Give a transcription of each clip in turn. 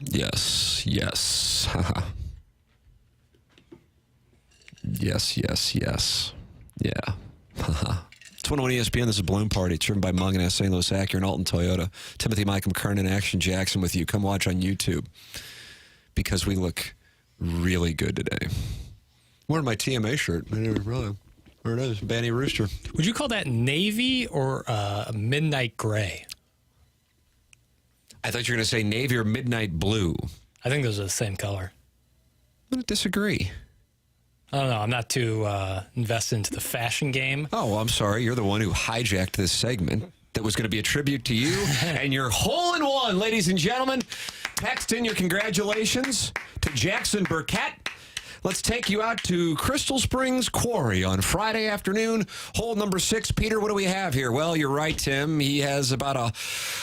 Yes, yes. yes. Yeah. It's 101 ESPN. This is Balloon Party. It's driven by Mungan, St. Louis Acura, and Alton Toyota. Timothy, Mike, McKernan, Action Jackson with you. Come watch on YouTube because we look really good today. I'm wearing my TMA shirt. There it is, Banny Rooster. Would you call that navy or a midnight gray? I thought you were going to say navy or midnight blue. I think those are the same color. I'm going to disagree. I don't know. I'm not too invested into the fashion game. Oh, well, I'm sorry. You're the one who hijacked this segment that was going to be a tribute to you and your hole-in-one, ladies and gentlemen. Text in your congratulations to Jackson Burkett. Let's take you out to Crystal Springs Quarry on Friday afternoon. Hole number 6. Peter, what do we have here? Well, you're right, Tim. He has about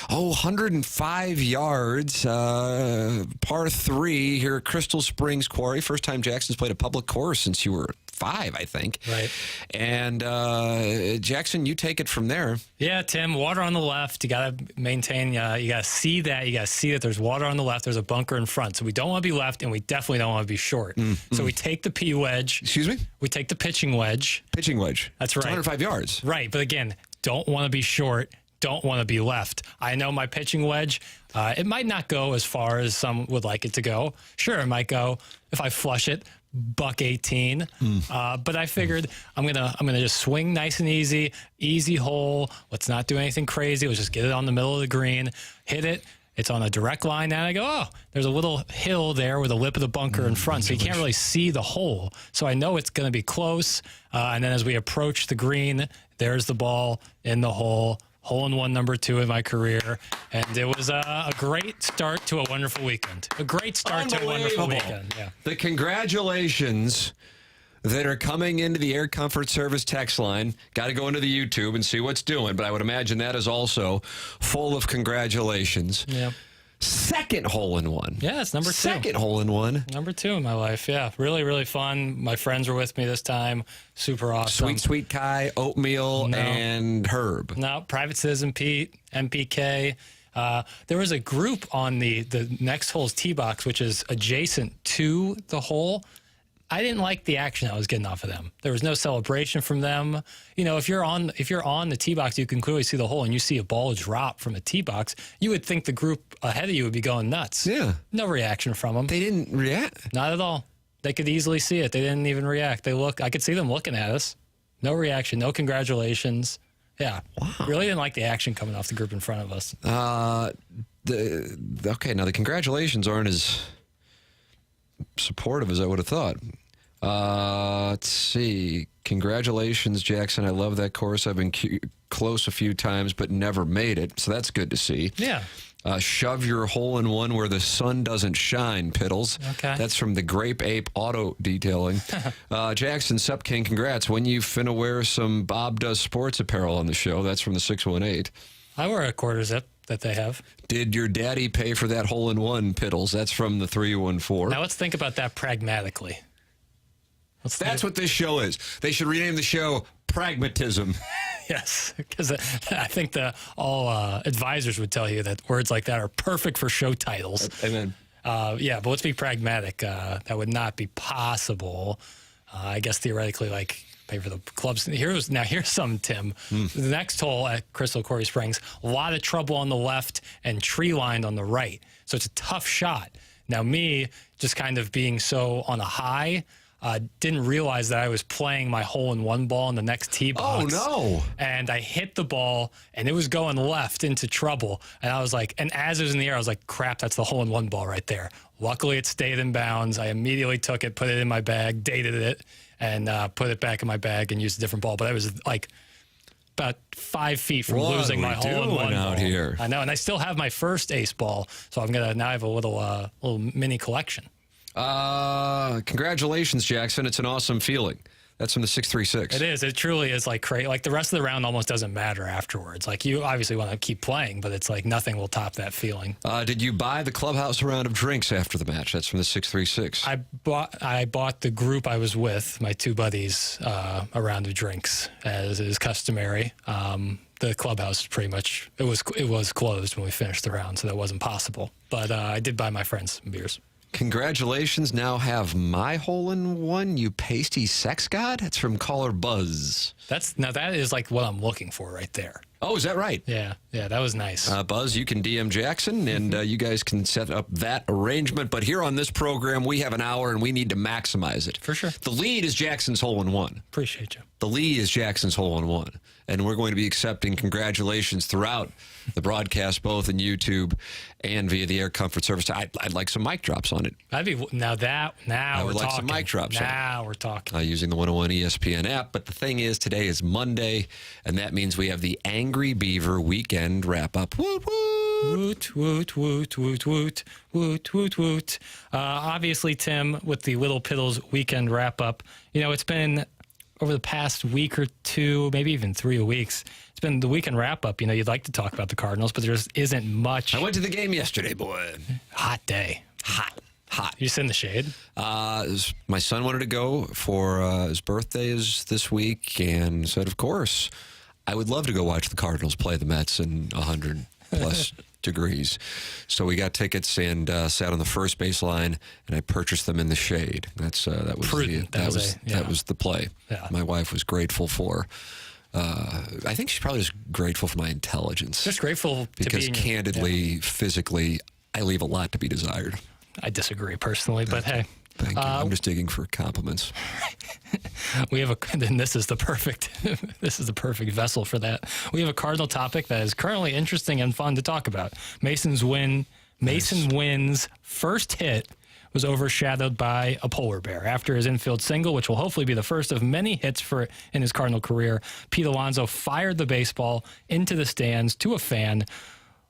105 yards. Par 3 here at Crystal Springs Quarry. First time Jackson's played a public course since you were 5, I think. Right. And Jackson, you take it from there. Yeah, Tim, water on the left. You got to maintain, you got to see that. You got to see that there's water on the left. There's a bunker in front. So we don't want to be left, and we definitely don't want to be short. So we take the P wedge. Excuse me? We take the pitching wedge. Pitching wedge. That's right. It's 105 yards. Right. But again, don't want to be short. Don't want to be left. I know my pitching wedge, it might not go as far as some would like it to go. Sure, it might go if I flush it. $1.18, but I figured I'm gonna just swing nice and easy hole. Let's not do anything crazy. Let's just get it on the middle of the green, hit it. It's on a direct line, and I go, oh, there's a little hill there with a lip of the bunker in front, so you can't really see the hole. So I know it's going to be close, and then as we approach the green, there's the ball in the hole. Hole-in-one number 2 in my career, and it was a great start to a wonderful weekend. A great start to a wonderful weekend. Yeah. The congratulations that are coming into the Air Comfort Service text line. Got to go into the YouTube and see what's doing, but I would imagine that is also full of congratulations. Yeah. Second hole-in-one. Yeah, it's number 2. Second hole-in-one. Number 2 in my life. Yeah, really, really fun. My friends were with me this time. Super awesome. Sweet Kai, Oatmeal, and Herb. No, Private Citizen Pete, MPK. There was a group on the next hole's tee box, which is adjacent to the hole. I didn't like the action I was getting off of them. There was no celebration from them. You know, if you're on the tee box, you can clearly see the hole, and you see a ball drop from a tee box, you would think the group ahead of you would be going nuts. Yeah. No reaction from them. They didn't react? Not at all. They could easily see it. They didn't even react. I could see them looking at us. No reaction. No congratulations. Yeah. Wow. Really didn't like the action coming off the group in front of us. Okay, now the congratulations aren't as supportive as I would have thought. Let's see. Congratulations, Jackson. I love that course. I've been close a few times, but never made it. So that's good to see. Yeah. Shove your hole-in-one where the sun doesn't shine, Piddles. Okay. That's from the Grape Ape Auto Detailing. Jackson, Sup King, congrats. When you finna wear some Bob Does Sports apparel on the show? That's from the 618. I wear a quarter zip that they have. Did your daddy pay for that hole-in-one, Piddles? That's from the 314. Now let's think about that pragmatically. That's what this show is. They should rename the show Pragmatism. Yes, because I think all advisors would tell you that words like that are perfect for show titles. Amen. Yeah, but let's be pragmatic. That would not be possible. I guess theoretically, like, pay for the clubs. Here's some, Tim. The next hole at Crystal Quarry Springs, a lot of trouble on the left and tree lined on the right. So it's a tough shot. Now me, just kind of being so on a high, didn't realize that I was playing my hole-in-one ball in the next tee box. Oh, no. And I hit the ball, and it was going left into trouble. And I was like, and as it was in the air, I was like, crap, that's the hole-in-one ball right there. Luckily, it stayed in bounds. I immediately took it, put it in my bag, dated it, and put it back in my bag and used a different ball. But I was like about 5 feet from losing my hole-in-one out ball. Here. I know, and I still have my first ace ball, so now I have a little mini collection. Congratulations, Jackson. It's an awesome feeling. That's from the 636. It is. It truly is like crazy. Like the rest of the round almost doesn't matter afterwards. Like you obviously want to keep playing, but it's like nothing will top that feeling. Did you buy the clubhouse a round of drinks after the match? That's from the 636. I bought the group I was with, my two buddies, a round of drinks, as is customary. The clubhouse pretty much it was closed when we finished the round, so that wasn't possible. But I did buy my friends some beers. Congratulations. Now have my hole-in-one, you pasty sex god. That's from caller Buzz. That is like what I'm looking for right there. Oh, is that right? Yeah, that was nice. Buzz, you can DM Jackson, and you guys can set up that arrangement. But here on this program, we have an hour, and we need to maximize it. For sure. The lead is Jackson's hole-in-one. Appreciate you. The lead is Jackson's hole-in-one. And we're going to be accepting congratulations throughout the broadcast, both in YouTube and via the Air Comfort Service. I'd like some mic drops on it. I would like talking. some mic drops. Now we're talking. Using the 101 ESPN app. But the thing is, today is Monday, and that means we have the Angry Beaver Weekend Wrap-Up. Woot, woot. Woot, woot, woot, woot, woot, woot, woot, woot. Obviously, Tim, with the Lil Piddles Weekend Wrap-Up, it's been over the past week or two, maybe even 3 weeks, it's been the weekend wrap-up. You'd like to talk about the Cardinals, but there just isn't much. I went to the game yesterday, boy. Hot day. Hot. You sit in the shade? My son wanted to go for his birthday is this week, and said, of course, I would love to go watch the Cardinals play the Mets in 100-plus degrees. So we got tickets and sat on the first base line, and I purchased them in the shade. That was prudent. That was the play. Yeah. My wife was grateful for. I think she's probably just grateful for my intelligence. Just grateful because to be candidly, physically, I leave a lot to be desired. I disagree personally, but hey. Thank you. I'm just digging for compliments. We have and this is the perfect vessel for that. We have a Cardinal topic that is currently interesting and fun to talk about. Masyn Winn's first hit was overshadowed by a polar bear. After his infield single, which will hopefully be the first of many hits in his Cardinal career, Pete Alonso fired the baseball into the stands to a fan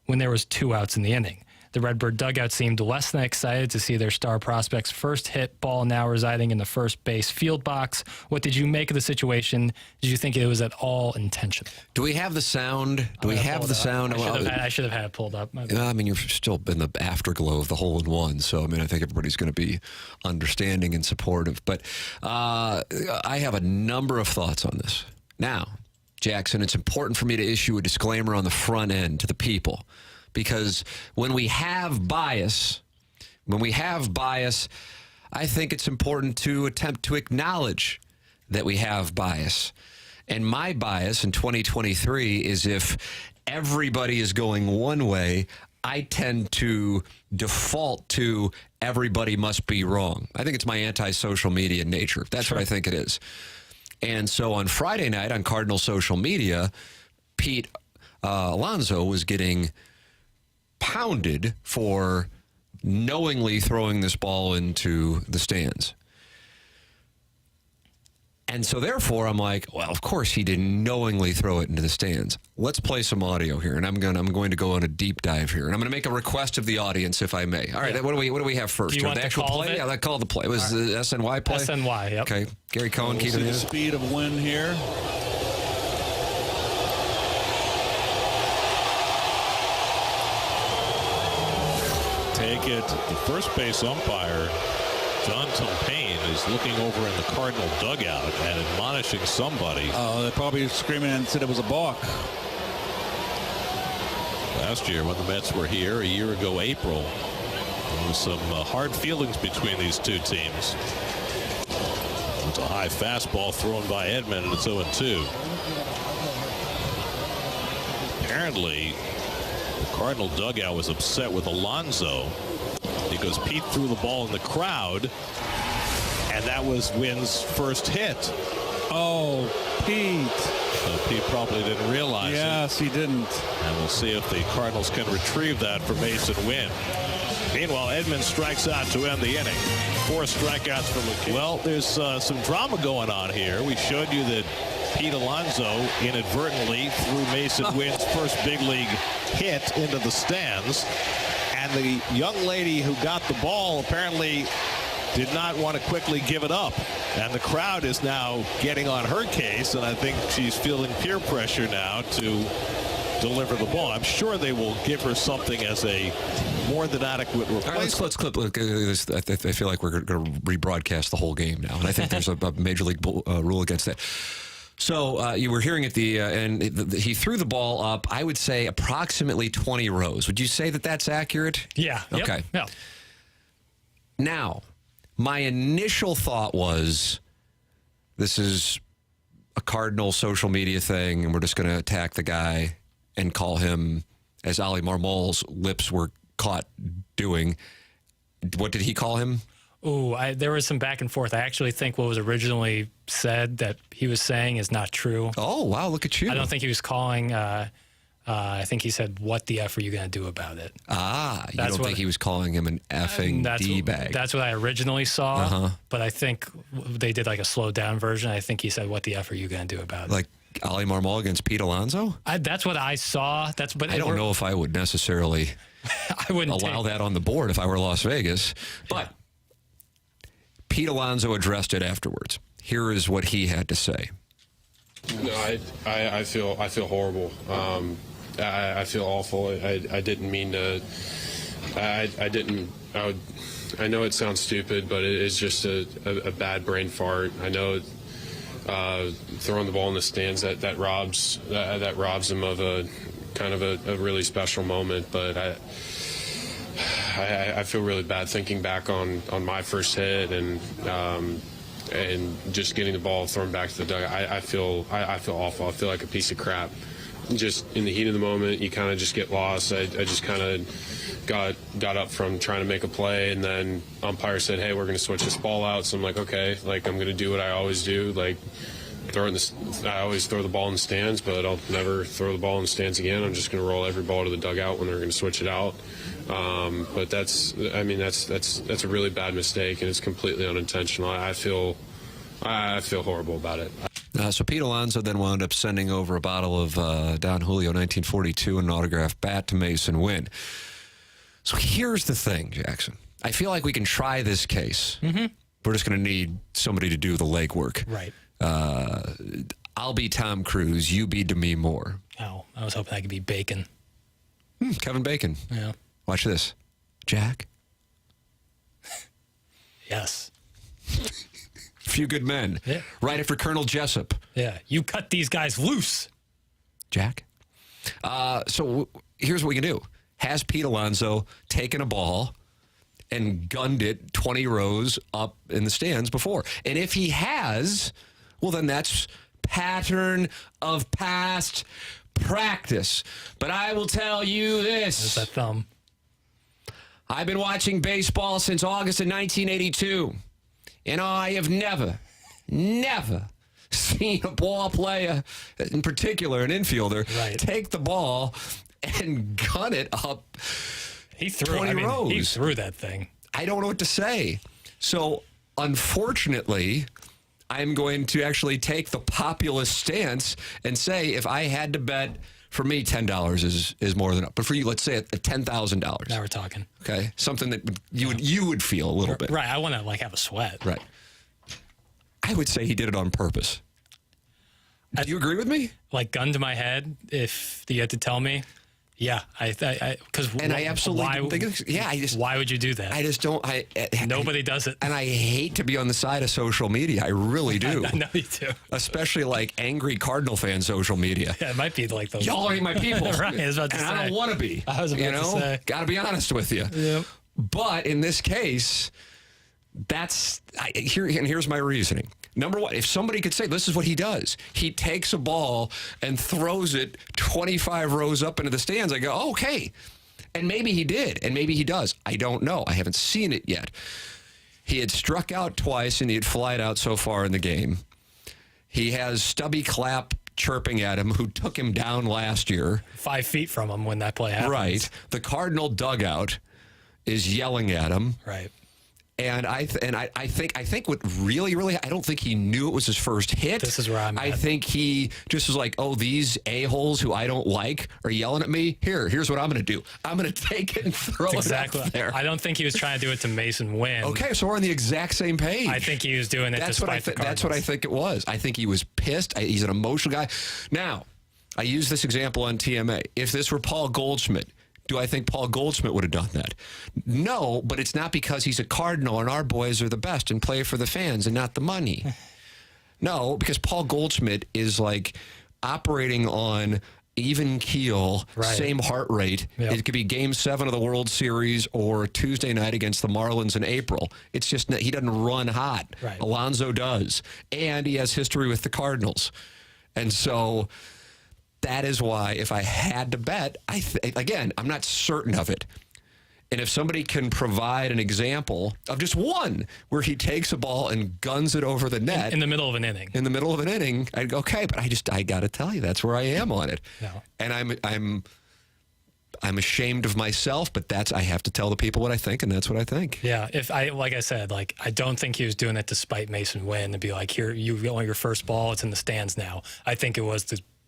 when there was 2 outs in the inning. The Redbird dugout seemed less than excited to see their star prospect's first hit ball now residing in the first base field box. What did you make of the situation? Did you think it was at all intentional? Do we have the sound? I should have had it pulled up. You're still in the afterglow of the hole-in-one, so I think everybody's going to be understanding and supportive. But I have a number of thoughts on this. Now, Jackson, it's important for me to issue a disclaimer on the front end to the people. Because when we have bias, I think it's important to attempt to acknowledge that we have bias. And my bias in 2023 is if everybody is going one way, I tend to default to everybody must be wrong. I think it's my anti-social media nature. That's what I think it is. And so on Friday night on Cardinal social media, Pete Alonso was getting pounded for knowingly throwing this ball into the stands. And so therefore I'm like, well, of course he didn't knowingly throw it into the stands. Let's play some audio here, and I'm going to go on a deep dive here, and I'm going to make a request of the audience, if I may. All right, what do we have first? Do you want the actual play? Yeah, call the play. It was the SNY play? SNY, yep. Okay, Gary Cohen keeping the speed of Winn here. Take it. The first base umpire, John Tumpane, is looking over in the Cardinal dugout and admonishing somebody. Oh, they're probably screaming and said it was a balk. Last year when the Mets were here, a year ago April, there was some hard feelings between these two teams. It's a high fastball thrown by Edman, and it's 0-2. Apparently, the Cardinal dugout was upset with Alonso because Pete threw the ball in the crowd, and that was Winn's first hit. Oh, Pete. So Pete probably didn't realize it. Yes, he didn't. And we'll see if the Cardinals can retrieve that for Masyn Winn. Meanwhile, Edman strikes out to end the inning. 4 strikeouts for McKernan. Well, there's some drama going on here. We showed you that Pete Alonso inadvertently threw Masyn Winn's first big league hit into the stands. And the young lady who got the ball apparently did not want to quickly give it up. And the crowd is now getting on her case, and I think she's feeling peer pressure now to deliver the ball. I'm sure they will give her something as a more than adequate replacement. All right, let's clip. Look, I feel like we're going to rebroadcast the whole game now, and I think there's a major league rule against that. So you were hearing at the and he threw the ball up, I would say, approximately 20 rows. Would you say that that's accurate? Yeah. Okay. Yep. Yeah. Now, my initial thought was, this is a Cardinal social media thing, and we're just going to attack the guy and call him, as Ali Marmol's lips were caught doing. What did he call him? Ooh, there was some back and forth. I actually think what was originally said that he was saying is not true. Oh, wow, look at you. I don't think he was calling. I think he said, "What the F are you going to do about it?" You don't think he was calling him an effing D-bag? That's what I originally saw, but I think they did like a slowed down version. I think he said, "What the F are you going to do about it?" Like Ali Marmol against Pete Alonso? That's what I saw. But I don't know if I would necessarily I wouldn't allow that on the board if I were Las Vegas. But Pete Alonso addressed it afterwards. Here is what he had to say. No, I feel horrible. I feel awful. I didn't mean to. I know it sounds stupid, but it is just a bad brain fart. I know throwing the ball in the stands that robs him of a kind of a really special moment. But I feel really bad thinking back on my first hit and just getting the ball thrown back to the dugout. I feel awful. I feel like a piece of crap. Just in the heat of the moment, you kind of just get lost. I just kind of got up from trying to make a play, and then umpire said, "Hey, we're going to switch this ball out." So I'm like, okay, like I'm going to do what I always do, like I always throw the ball in the stands, but I'll never throw the ball in the stands again. I'm just going to roll every ball to the dugout when they're going to switch it out. But that's a really bad mistake, and it's completely unintentional. I feel horrible about it. So Pete Alonso then wound up sending over a bottle of Don Julio 1942 and an autographed bat to Masyn Winn. So here's the thing, Jackson. I feel like we can try this case. Mm-hmm. We're just going to need somebody to do the legwork. Right. I'll be Tom Cruise. You be Demi Moore. Oh, I was hoping I could be Bacon. Kevin Bacon. Yeah. Watch this. Jack. Yes. Few good men. Yeah. Right after Colonel Jessup. Yeah. You cut these guys loose. Jack. So here's what we can do. Has Pete Alonso taken a ball and gunned it 20 rows up in the stands before? And if he has, well, then that's pattern of past practice. But I will tell you this. There's that thumb. I've been watching baseball since August of 1982, and I have never seen a ball player, in particular an infielder, take the ball and gun it up He threw 20 rows. He threw that thing. I don't know what to say. So, unfortunately, I'm going to actually take the populist stance and say if I had to bet, for me, $10 is more than enough. But for you, let's say at $10,000. Now we're talking. Okay, something that you would feel a little bit. Right, I want to like have a sweat. Right. I would say he did it on purpose. Do you agree with me? Like gun to my head, if you had to tell me, yeah, because I absolutely think why would you do that? I just don't. Nobody does it, and I hate to be on the side of social media. I really do. I know you do, especially like angry Cardinal fan social media. Yeah, it might be like those. Y'all ain't my people, right? I was about to say. I don't want to be. I was about to say. Got to be honest with you. Yep. But in this case, here's my reasoning. Number one, if somebody could say, this is what he does. He takes a ball and throws it 25 rows up into the stands. I go, oh, okay. And maybe he did, and maybe he does. I don't know. I haven't seen it yet. He had struck out twice, and he had flied out so far in the game. He has Stubby Clapp chirping at him, who took him down last year. 5 feet from him when that play happens. Right. The Cardinal dugout is yelling at him. Right. And I think what really, I don't think he knew it was his first hit. This is where I'm I at. think he just was like, oh, these a-holes who I don't like are yelling at me. Here's what I'm going to do. I'm going to take it and throw it up there. I don't think he was trying to do it to Masyn Winn. Okay, so we're on the exact same page. I think he was doing it despite the Cardinals. That's what I think it was. I think he was pissed. He's an emotional guy. Now, I use this example on TMA. If this were Paul Goldschmidt, do I think Paul Goldschmidt would have done that? No, but it's not because he's a Cardinal and our boys are the best and play for the fans and not the money. No, because Paul Goldschmidt is like operating on even keel, same heart rate. Yep. It could be Game 7 of the World Series or Tuesday night against the Marlins in April. It's just he doesn't run hot. Right. Alonso does. And he has history with the Cardinals. And so that is why, if I had to bet, again, I'm not certain of it. And if somebody can provide an example of just one where he takes a ball and guns it over the net in the middle of an inning. In the middle of an inning, I'd go, okay, but I got to tell you, that's where I am on it. No. And I'm ashamed of myself, but I have to tell the people what I think, and that's what I think. Yeah, like I said, I don't think he was doing it to spite Masyn Winn and be like, here, you want your first ball, it's in the stands now. I think it was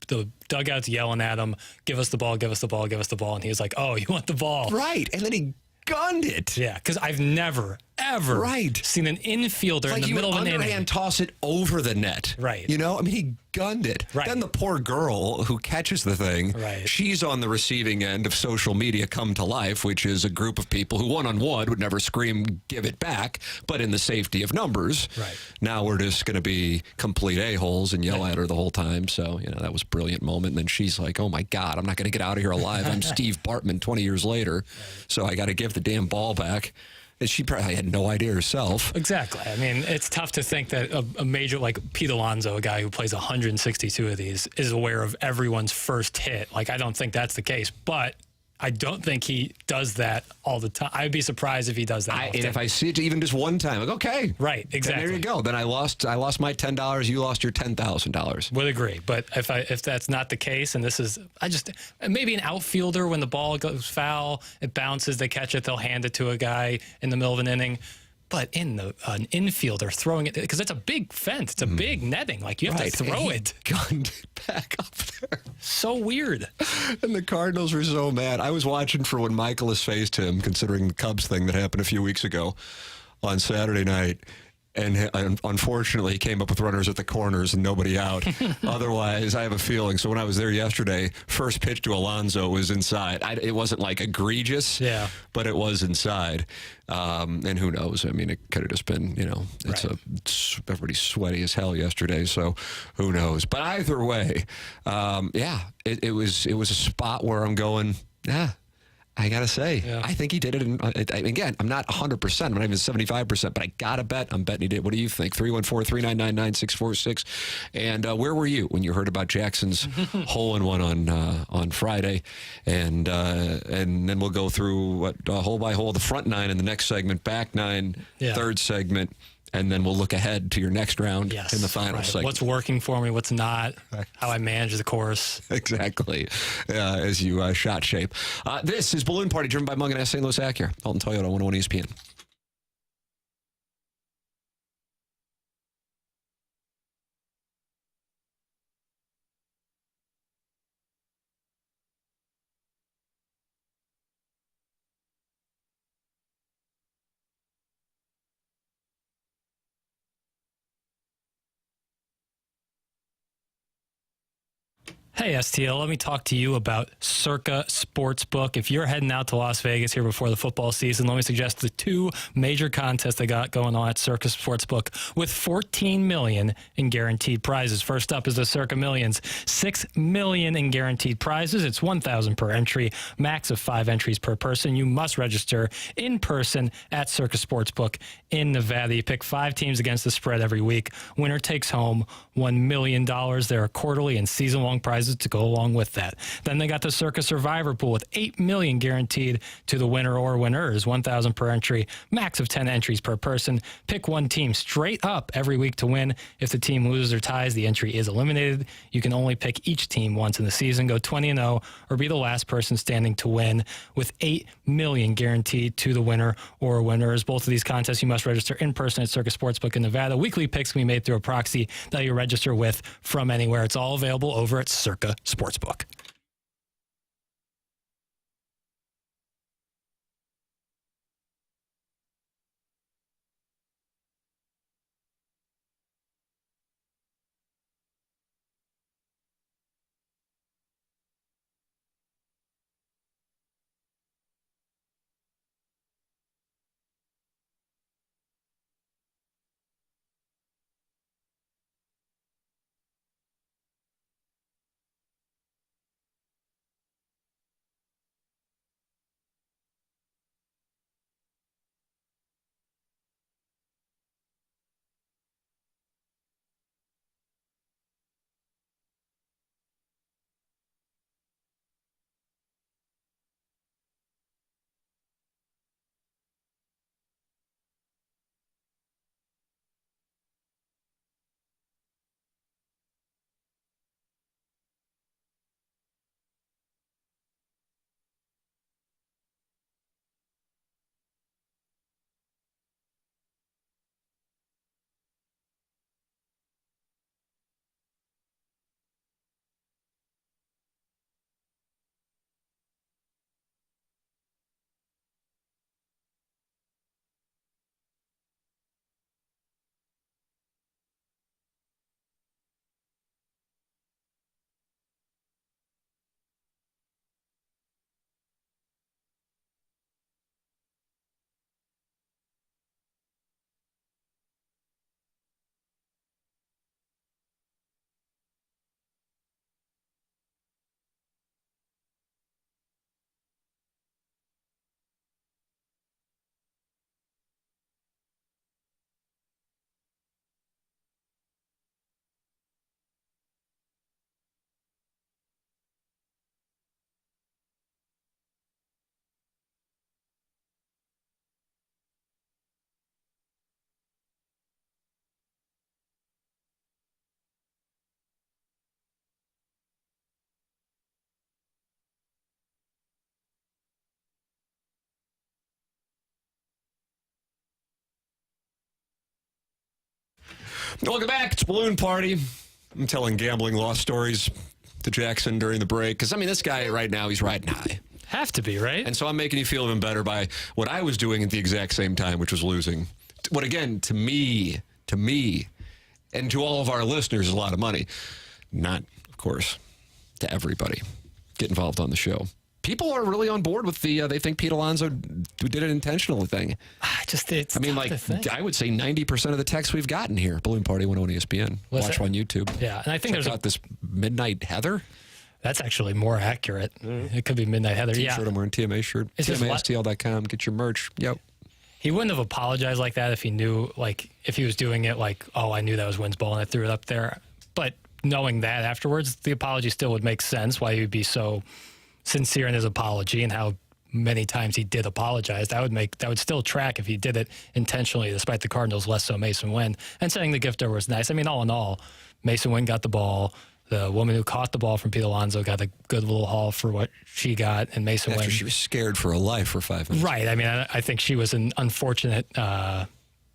the dugout's yelling at him, give us the ball, give us the ball, give us the ball. And he was like, oh, you want the ball? Right. And then he gunned it. Yeah, because I've never, ever seen an infielder in the middle of an inning. Underhand toss it over the net. Right. You know, I mean, he gunned it. Right. Then the poor girl who catches the thing, Right. she's on the receiving end of social media come to life, which is a group of people who one-on-one would never scream, give it back, but in the safety of numbers. Right. Now we're just going to be complete a-holes and yell at her the whole time. So, that was a brilliant moment. And then she's like, oh, my God, I'm not going to get out of here alive. I'm Steve Bartman 20 years later, so I got to give the damn ball back. And she probably had no idea herself. Exactly. I mean, it's tough to think that a major, like Pete Alonso, a guy who plays 162 of these, is aware of everyone's first hit. Like, I don't think that's the case. But I don't think he does that all the time. I'd be surprised if he does that all the And time. if I see it even just one time, like, okay. Right, exactly. Then there you go. Then I lost my $10, you lost your $10,000. Would agree. But if that's not the case, and this is, maybe an outfielder, when the ball goes foul, it bounces, they catch it, they'll hand it to a guy in the middle of an inning. But an infielder throwing it, because it's a big fence, it's a big netting. Like, you have to throw it. Gunned it back up there. So weird. And the Cardinals were so mad. I was watching for when Michaelis faced him, considering the Cubs thing that happened a few weeks ago on Saturday night. And unfortunately, he came up with runners at the corners and nobody out. Otherwise, I have a feeling. So when I was there yesterday, first pitch to Alonso was inside. It wasn't like egregious, but it was inside. And who knows? I mean, it could have just been, everybody's sweaty as hell yesterday. So who knows? But either way, it was a spot where I'm going, I got to say, I think he did it. Again, I'm not 100%. I'm not even 75%, but I got to bet. I'm betting he did. What do you think? 314-399-9646. And where were you when you heard about Jackson's hole-in-one on Friday? And then we'll go through hole by hole, the front nine in the next segment, back nine, third segment. And then we'll look ahead to your next round in the final segment. What's working for me, what's not, how I manage the course. Exactly, as you shot shape. This is Balloon Party, driven by Mung and St. Louis Acura. Alton Toyota, 101 ESPN. Hey, STL, let me talk to you about Circa Sportsbook. If you're heading out to Las Vegas here before the football season, let me suggest the two major contests they got going on at Circa Sportsbook with $14 million in guaranteed prizes. First up is the Circa Millions, $6 million in guaranteed prizes. It's $1,000 per entry, max of 5 entries per person. You must register in person at Circa Sportsbook in Nevada. You pick 5 teams against the spread every week. Winner takes home $1 million. There are quarterly and season-long prizes prizes to go along with that. Then they got the Circa Survivor pool with $8 million guaranteed to the winner or winners, $1,000 per entry, max of 10 entries per person. Pick one team straight up every week to win. If the team loses or ties, the entry is eliminated. You can only pick each team once in the season. Go 20-0 or be the last person standing to win, with $8 million guaranteed to the winner or winners. Both of these contests you must register in person at Circa Sportsbook in Nevada. Weekly picks can be made through a proxy that you register with from anywhere. It's all available over at Circa Sportsbook. Welcome back. It's Balloon Party. I'm telling gambling lost stories to Jackson during the break. Because, I mean, this guy right now, he's riding high. Have to be, right? And so I'm making you feel even better by what I was doing at the exact same time, which was losing. What, again, to me, and to all of our listeners is a lot of money. Not, of course, to everybody. Get involved on the show. People are really on board with the, they think Pete Alonso did an intentional thing. I mean, like, I would say 90% of the texts we've gotten here, Balloon Party 101 ESPN. Watch on YouTube. Yeah, and I think Check out this Midnight Heather. That's actually more accurate. It could be Midnight Heather. T-shirt I'm wearing, TMA shirt. TMASTL.com. Get your merch. Yep. He wouldn't have apologized like that if he knew, like, if he was doing it like, oh, I knew that was Winn's ball and I threw it up there. But knowing that afterwards, the apology still would make sense, why he would be so sincere in his apology and how many times he did apologize. That would still track if he did it intentionally, despite the Cardinals, less so Masyn Winn. And saying the gift over was nice. I mean, all in all, Masyn Winn got the ball. The woman who caught the ball from Pete Alonso got a good little haul for what she got, and Masyn Winn. After she was scared for her life for 5 minutes. Right. I mean, I think she was an unfortunate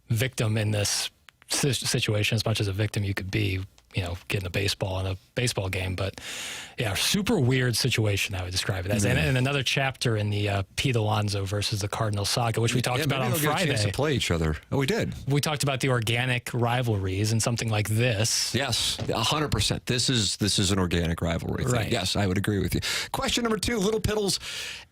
victim in this situation, as much as a victim you could be, you know, getting a baseball in a baseball game. But, yeah, super weird situation, I would describe it as. Mm-hmm. And another chapter in the Pete Alonso versus the Cardinals saga, which we talked about on Friday. Get a chance to play each other. Oh, we did. We talked about the organic rivalries and something like this. Yes, 100%. This is an organic rivalry thing. Right. Yes, I would agree with you. Question number 2, Lil Piddles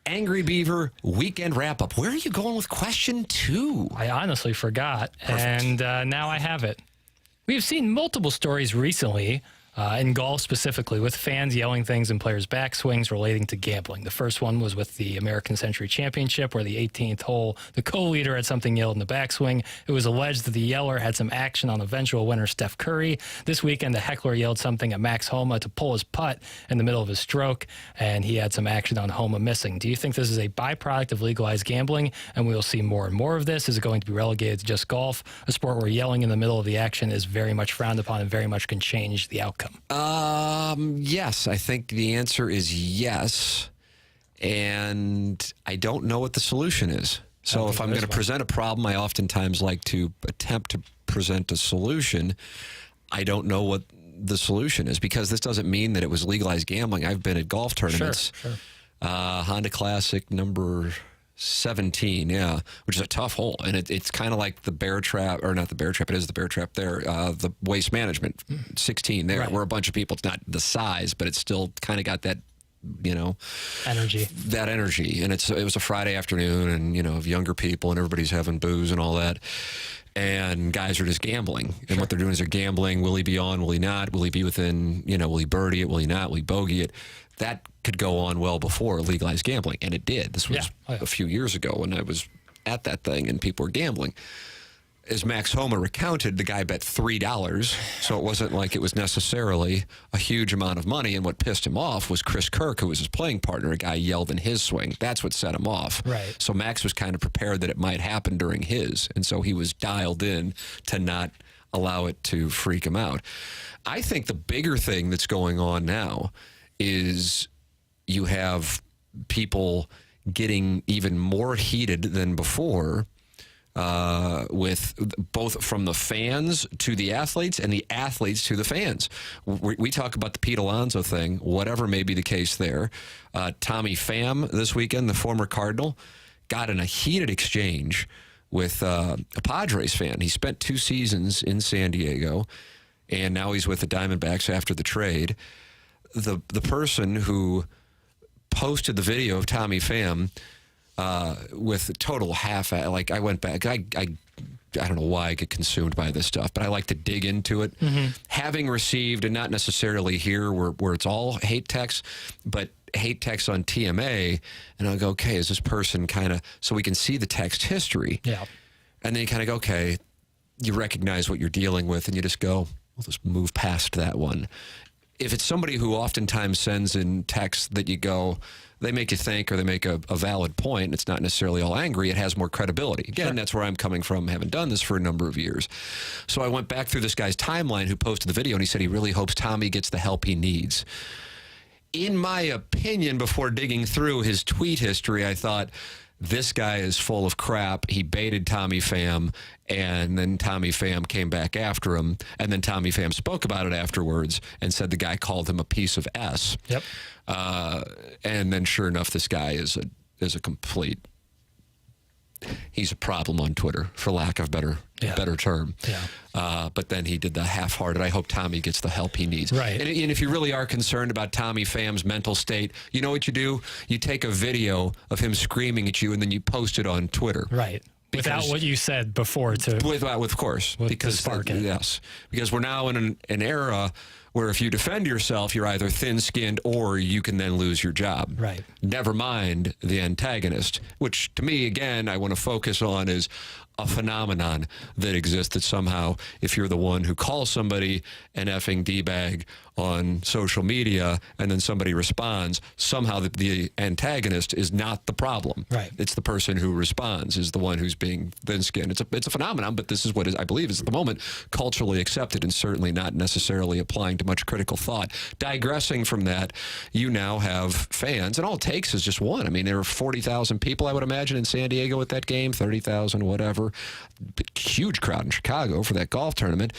Angry Beaver Weekend Wrap-Up. Where are you going with question 2? I honestly forgot, Perfect. and now I have it. We have seen multiple stories recently in golf specifically, with fans yelling things in players' backswings relating to gambling. The first one was with the American Century Championship, where the 18th hole, the co-leader had something yelled in the backswing. It was alleged that the yeller had some action on eventual winner Steph Curry. This weekend, the heckler yelled something at Max Homa to pull his putt in the middle of his stroke, and he had some action on Homa missing. Do you think this is a byproduct of legalized gambling, and we will see more and more of this? Is it going to be relegated to just golf, a sport where yelling in the middle of the action is very much frowned upon and very much can change the outcome? Yes, I think the answer is yes. And I don't know what the solution is. So if I'm going to present a problem, I oftentimes like to attempt to present a solution. I don't know what the solution is, because this doesn't mean that it was legalized gambling. I've been at golf tournaments. Sure. Honda Classic number 17, yeah, which is a tough hole. And it's kind of like the bear trap, or not the bear trap, it is the bear trap there, the Waste Management 16 there, Right. where a bunch of people, it's not the size, but it's still kind of got that, Energy. that energy. And it was a Friday afternoon, and, of younger people, and everybody's having booze and all that. And guys are just gambling. And what they're doing is they're gambling. Will he be on? Will he not? Will he be within, will he birdie it? Will he not? Will he bogey it? That could go on well before legalized gambling. And it did. This was a few years ago when I was at that thing and people were gambling. As Max Homa recounted, the guy bet $3, so it wasn't like it was necessarily a huge amount of money. And what pissed him off was Chris Kirk, who was his playing partner. A guy yelled in his swing. That's what set him off. Right. So Max was kind of prepared that it might happen during his, and so he was dialed in to not allow it to freak him out. I think the bigger thing that's going on now is you have people getting even more heated than before, with both from the fans to the athletes and the athletes to the fans. We talk about the Pete Alonso thing, whatever may be the case there. Tommy Pham this weekend, the former Cardinal, got in a heated exchange with a Padres fan. He spent 2 seasons in San Diego, and now he's with the Diamondbacks after the trade. The person who posted the video of Tommy Pham with total like I went back, I don't know why I get consumed by this stuff, but I like to dig into it. Having received, and not necessarily here where it's all hate texts, but hate texts on TMA, and I'll go, okay, is this person kind of, so we can see the text history. Yeah. And then you kind of go, okay, you recognize what you're dealing with, and you just go, we'll just move past that one. If it's somebody who oftentimes sends in texts that you go, they make you think, or they make a valid point, and it's not necessarily all angry, it has more credibility. Again, that's where I'm coming from, having done this for a number of years. So I went back through this guy's timeline who posted the video, and he said he really hopes Tommy gets the help he needs. In my opinion, before digging through his tweet history, I thought, this guy is full of crap. He baited Tommy Pham, and then Tommy Pham came back after him, and then Tommy Pham spoke about it afterwards and said the guy called him a piece of S. Yep. And then sure enough, this guy is a complete, he's a problem on Twitter, for lack of a better term. Yeah. But then he did the half-hearted, I hope Tommy gets the help he needs. Right. And if you really are concerned about Tommy Pham's mental state, you know what you do? You take a video of him screaming at you, and then you post it on Twitter. Right. Without what you said before Of course. Because spark it. Yes. Because we're now in an era where if you defend yourself, you're either thin-skinned or you can then lose your job. Right. Never mind the antagonist, which to me, again, I want to focus on is a phenomenon that exists, that somehow if you're the one who calls somebody an effing D-bag on social media and then somebody responds, somehow the antagonist is not the problem. Right. It's the person who responds is the one who's being thin-skinned. It's a phenomenon, but this is what I believe is at the moment culturally accepted, and certainly not necessarily applying to much critical thought. Digressing from that, you now have fans, and all it takes is just one. I mean, there were 40,000 people, I would imagine, in San Diego at that game, 30,000, whatever. Huge crowd in Chicago for that golf tournament.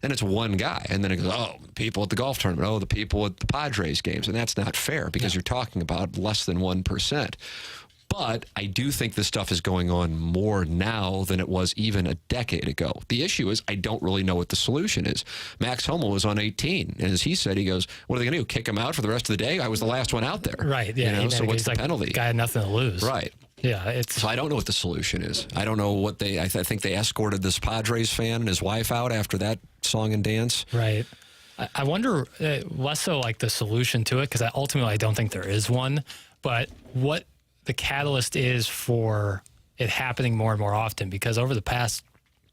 And it's one guy. And then it goes, oh, the people at the golf tournament. Oh, the people at the Padres games. And that's not fair, because you're talking about less than 1%. But I do think this stuff is going on more now than it was even a decade ago. The issue is I don't really know what the solution is. Max Homa was on 18. And as he said, he goes, what are they going to do? Kick him out for the rest of the day? I was the last one out there. Right. Yeah. So what's the penalty? Guy had nothing to lose. Right. Yeah. So I don't know what the solution is. I don't know what I think they escorted this Padres fan and his wife out after that song and dance. Right. I wonder less so like the solution to it, because ultimately I don't think there is one, but what the catalyst is for it happening more and more often. Because over the past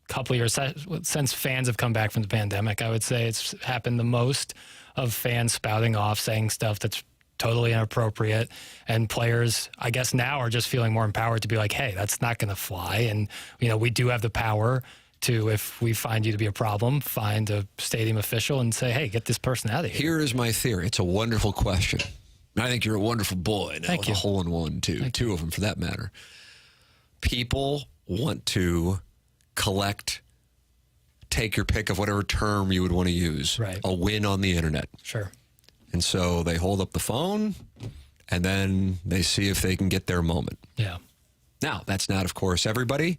couple of years, since fans have come back from the pandemic, I would say it's happened the most of fans spouting off, saying stuff that's totally inappropriate, and players, I guess, now are just feeling more empowered to be like, hey, that's not going to fly. And, we do have the power to, if we find you to be a problem, find a stadium official and say, hey, get this person out of here. Here is my theory. It's a wonderful question. I think you're a wonderful boy. Now, Thank with you. a hole-in-one, too. Thank Two of them, for that matter. People want to collect, take your pick of whatever term you would want to use, Right. a win on the internet. Sure. And so they hold up the phone, and then they see if they can get their moment. Yeah. Now, that's not, of course, everybody.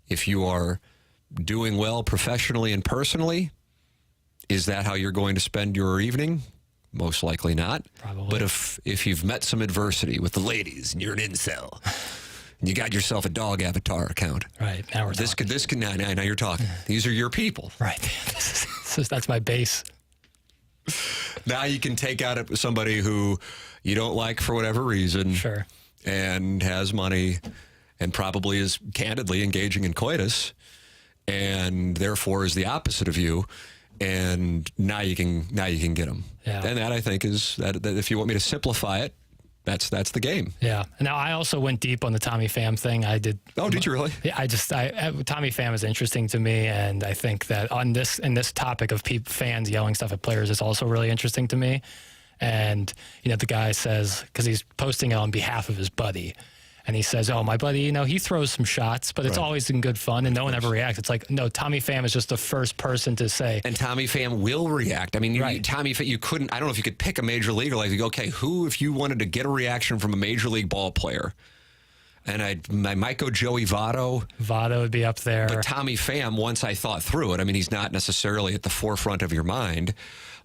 If you are doing well professionally and personally, is that how you're going to spend your evening? Most likely not. Probably. But if you've met some adversity with the ladies and you're an incel, and you got yourself a dog avatar account. Right. Now we're talking. Now you're talking. These are your people. Right. That's my base. Now you can take out somebody who you don't like for whatever reason. Sure. And has money and probably is candidly engaging in coitus and therefore is the opposite of you. And now you can get them. Yeah. And that, I think, is that if you want me to simplify it, that's the game. Yeah. Now, I also went deep on the Tommy Pham thing. I did. Oh, did you really? Yeah, Tommy Pham is interesting to me, and I think that in this topic of fans yelling stuff at players is also really interesting to me. And the guy says, because he's posting it on behalf of his buddy, and he says, "Oh, my buddy, he throws some shots, but it's always in good fun," and no one ever reacts. It's like, no, Tommy Pham is just the first person to say. And Tommy Pham will react. I mean, Tommy Pham, you couldn't. I don't know if you could pick a major leaguer. Like, you go, okay, who, if you wanted to get a reaction from a major league ball player, and I might go Joey Votto. Votto would be up there. But Tommy Pham, once I thought through it, I mean, he's not necessarily at the forefront of your mind,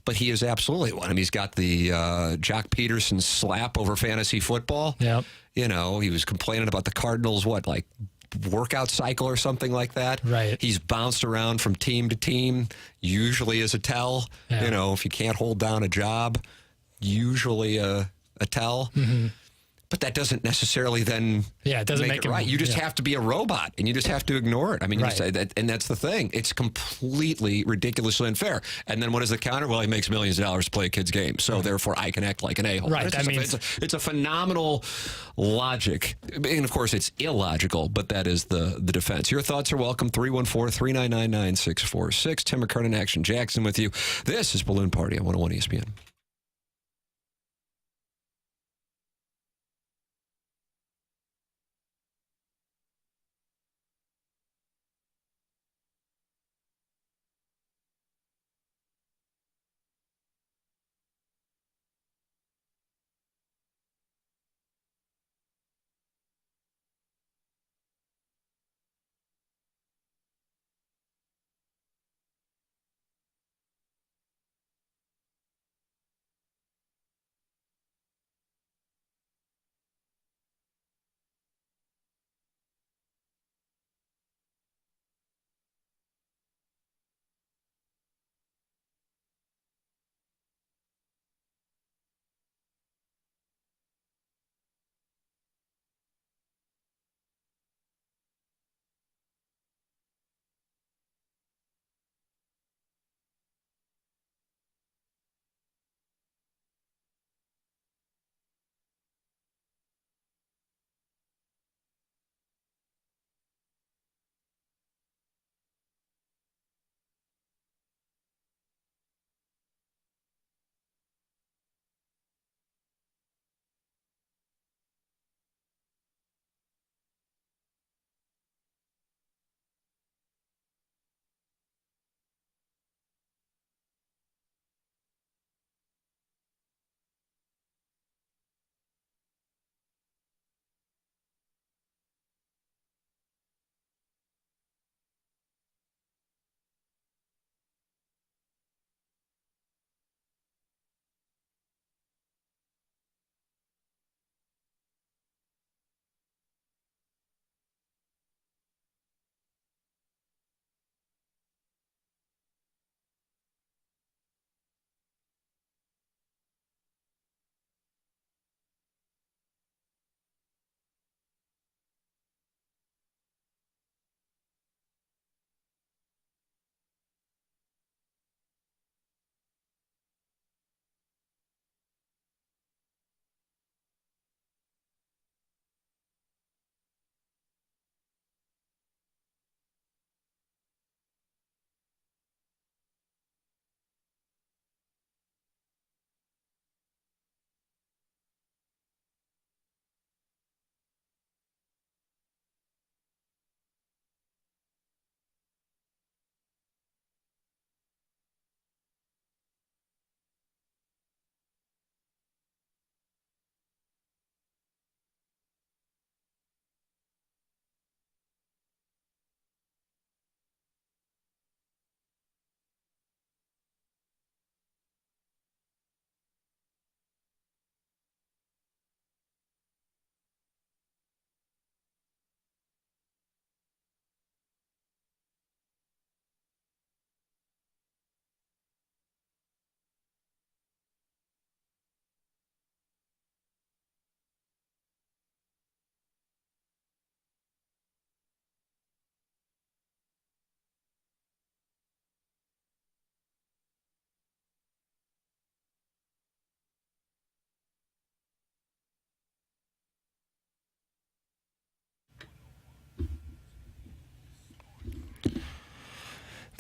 but he is absolutely one. I mean, he's got the Jock Peterson slap over fantasy football. Yep. He was complaining about the Cardinals, workout cycle or something like that. Right. He's bounced around from team to team, usually as a tell. Yeah. If you can't hold down a job, usually a tell. Mm-hmm. But that doesn't necessarily then it doesn't make it him right. You just yeah. have to be a robot, and you just have to ignore it. I mean, Right. and that's the thing. It's completely ridiculously unfair. And then what is the counter? Well, he makes millions of dollars to play a kid's game, so therefore I can act like an a-hole. Right. It's a phenomenal logic. And, of course, it's illogical, but that is the defense. Your thoughts are welcome. 314-399-9646. Tim McKernan, Action Jackson with you. This is Balloon Party on 101 ESPN.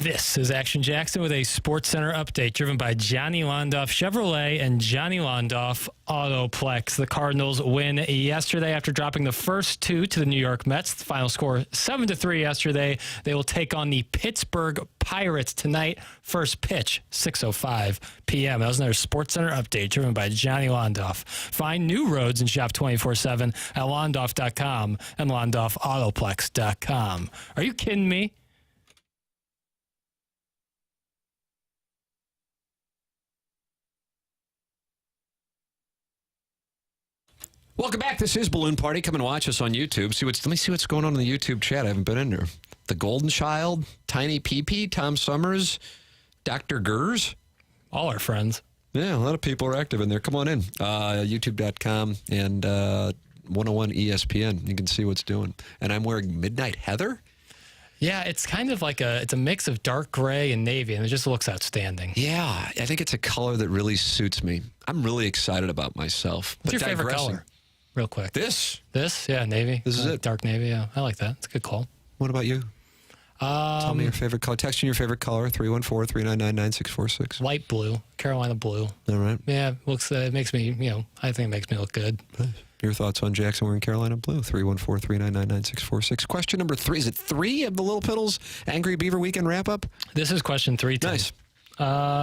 This is Action Jackson with a Sports Center update driven by Johnny Londoff Chevrolet and Johnny Londoff Autoplex. The Cardinals win yesterday after dropping the first two to the New York Mets. The final score 7-3 yesterday. They will take on the Pittsburgh Pirates tonight. First pitch, 6:05 p.m. That was another Sports Center update driven by Johnny Londoff. Find new roads and shop 24/7 at londoff.com and londoffautoplex.com. Are you kidding me? Welcome back. This is Balloon Party. Come and watch us on YouTube. Let me see what's going on in the YouTube chat. I haven't been in there. The Golden Child, Tiny PP, Tom Summers, Dr. Gers. All our friends. Yeah, a lot of people are active in there. Come on in. YouTube.com and 101 ESPN. You can see what's doing. And I'm wearing Midnight Heather. Yeah, it's kind of like it's a mix of dark gray and navy, and it just looks outstanding. Yeah, I think it's a color that really suits me. I'm really excited about myself. What's your favorite color? Real quick. This? Yeah, navy. This is it. Dark navy, yeah. I like that. It's a good call. What about you? Tell me your favorite color. Text in your favorite color, 314-399-9646. Light blue, Carolina blue. All right. Yeah, it makes me, I think it makes me look good. Your thoughts on Jackson wearing Carolina blue, 314-399-9646. Question number 3. Is it 3 of the Lil Piddles Angry Beaver Weekend Wrap-Up? This is question 3. Tim. Nice.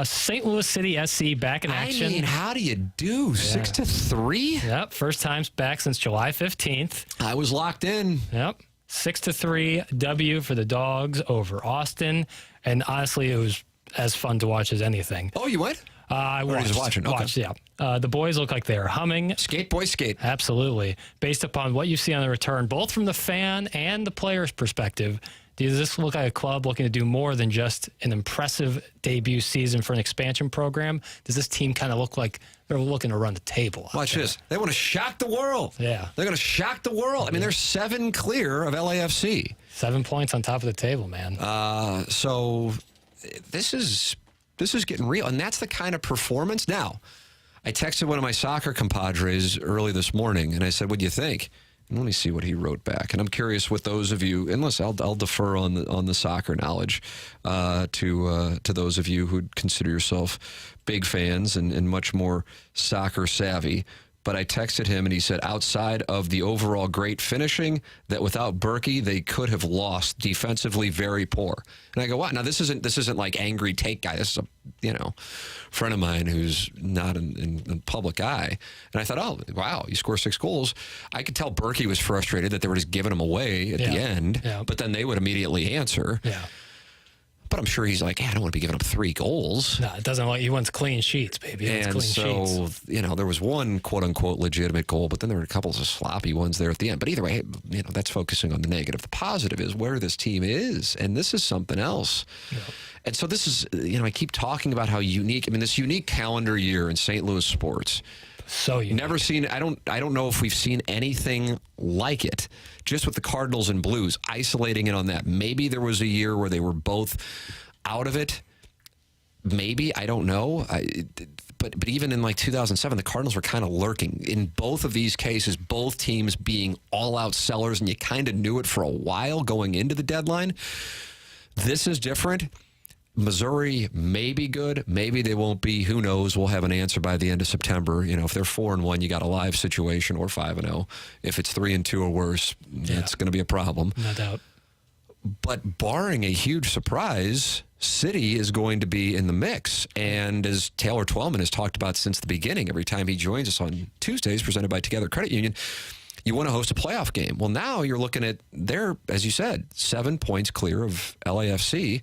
St. Louis City SC back in action. I mean, how do you do? 6-3? Yep, first time back since July 15th. I was locked in. Yep. 6-3 W for the Dogs over Austin. And honestly, it was as fun to watch as anything. Oh, you went? I Or just watching? Okay. watched, yeah. The boys look like they're humming. Skate, boy, skate. Absolutely. Based upon what you see on the return, both from the fan and the player's perspective, does this look like a club looking to do more than just an impressive debut season for an expansion program? Does this team kind of look like they're looking to run the table? Watch this. They want to shock the world. Yeah. They're going to shock the world. I mean, they're 7 clear of LAFC. 7 points on top of the table, man. So this is getting real, and that's the kind of performance. Now, I texted one of my soccer compadres early this morning, and I said, "What do you think?" And let me see what he wrote back. And I'm curious with those of you, unless I'll defer on the soccer knowledge to those of you who consider yourself big fans and much more soccer savvy. But I texted him and he said, outside of the overall great finishing, that without Berkey, they could have lost. Defensively, very poor. And I go, what? Now, this isn't like angry take guy. This is a friend of mine who's not in the public eye. And I thought, oh, wow, you score 6 goals. I could tell Berkey was frustrated that they were just giving him away at the end. Yeah. But then they would immediately answer. Yeah. But I'm sure he's like, I don't want to be giving up 3 goals. No, it doesn't. He wants clean sheets, baby. He wants clean sheets. There was one quote-unquote legitimate goal, but then there were a couple of sloppy ones there at the end. But either way, that's focusing on the negative. The positive is where this team is, and this is something else. Yeah. And so this is, I keep talking about how unique, this unique calendar year in St. Louis sports. So unique. Never seen, I don't know if we've seen anything like it, just with the Cardinals and Blues, isolating it on that. Maybe there was a year where they were both out of it. Maybe, I don't know. But even in like 2007, the Cardinals were kind of lurking. In both of these cases, both teams being all-out sellers, and you kind of knew it for a while going into the deadline. This is different. Missouri may be good. Maybe they won't be. Who knows? We'll have an answer by the end of September. If they're 4-1, you got a live situation, or 5-0. If it's 3-2 or worse, that's going to be a problem. No doubt. But barring a huge surprise, City is going to be in the mix. And as Taylor Twellman has talked about since the beginning, every time he joins us on Tuesdays, presented by Together Credit Union, you want to host a playoff game. Well, now you're looking at, they're, as you said, 7 points clear of LAFC.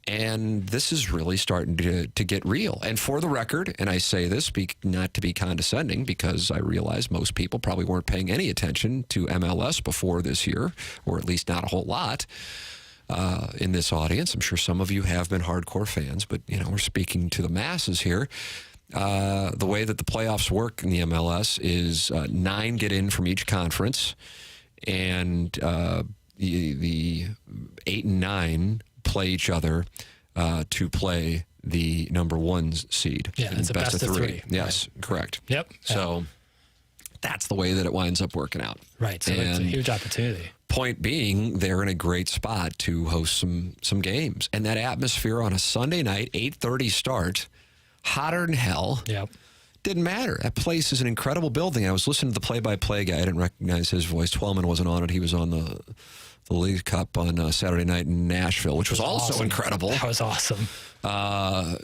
And this is really starting to get real. And for the record, and I say this not to be condescending, because I realize most people probably weren't paying any attention to MLS before this year, or at least not a whole lot in this audience. I'm sure some of you have been hardcore fans, but we're speaking to the masses here. The way that the playoffs work in the MLS is 9 get in from each conference, and the 8 and 9 play each other to play the number 1 seed. Yeah, it's a best of 3. Yes, right. Correct. Yep. So that's the way that it winds up working out. Right. So it's a huge opportunity. Point being, they're in a great spot to host some games. And that atmosphere on a Sunday night, 8:30 start, hotter than hell. Yep. Didn't matter. That place is an incredible building. I was listening to the play-by-play guy. I didn't recognize his voice. Twellman wasn't on it. He was on the League Cup on Saturday night in Nashville, which was also awesome. incredible. That was awesome.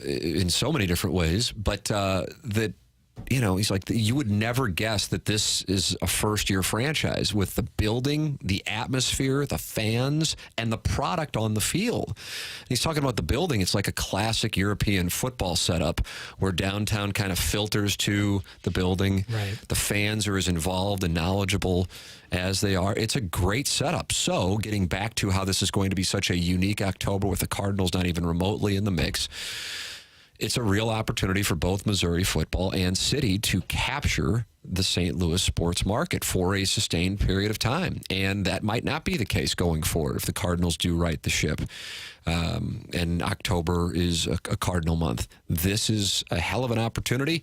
In so many different ways. But he's like, you would never guess that this is a first-year franchise with the building, the atmosphere, the fans, and the product on the field. And he's talking about the building. It's like a classic European football setup where downtown kind of filters to the building. Right. The fans are as involved and knowledgeable as they are. It's a great setup. So getting back to how this is going to be such a unique October with the Cardinals not even remotely in the mix, it's a real opportunity for both Missouri football and City to capture the St. Louis sports market for a sustained period of time. And that might not be the case going forward if the Cardinals do right the ship. And October is a Cardinal month. This is a hell of an opportunity.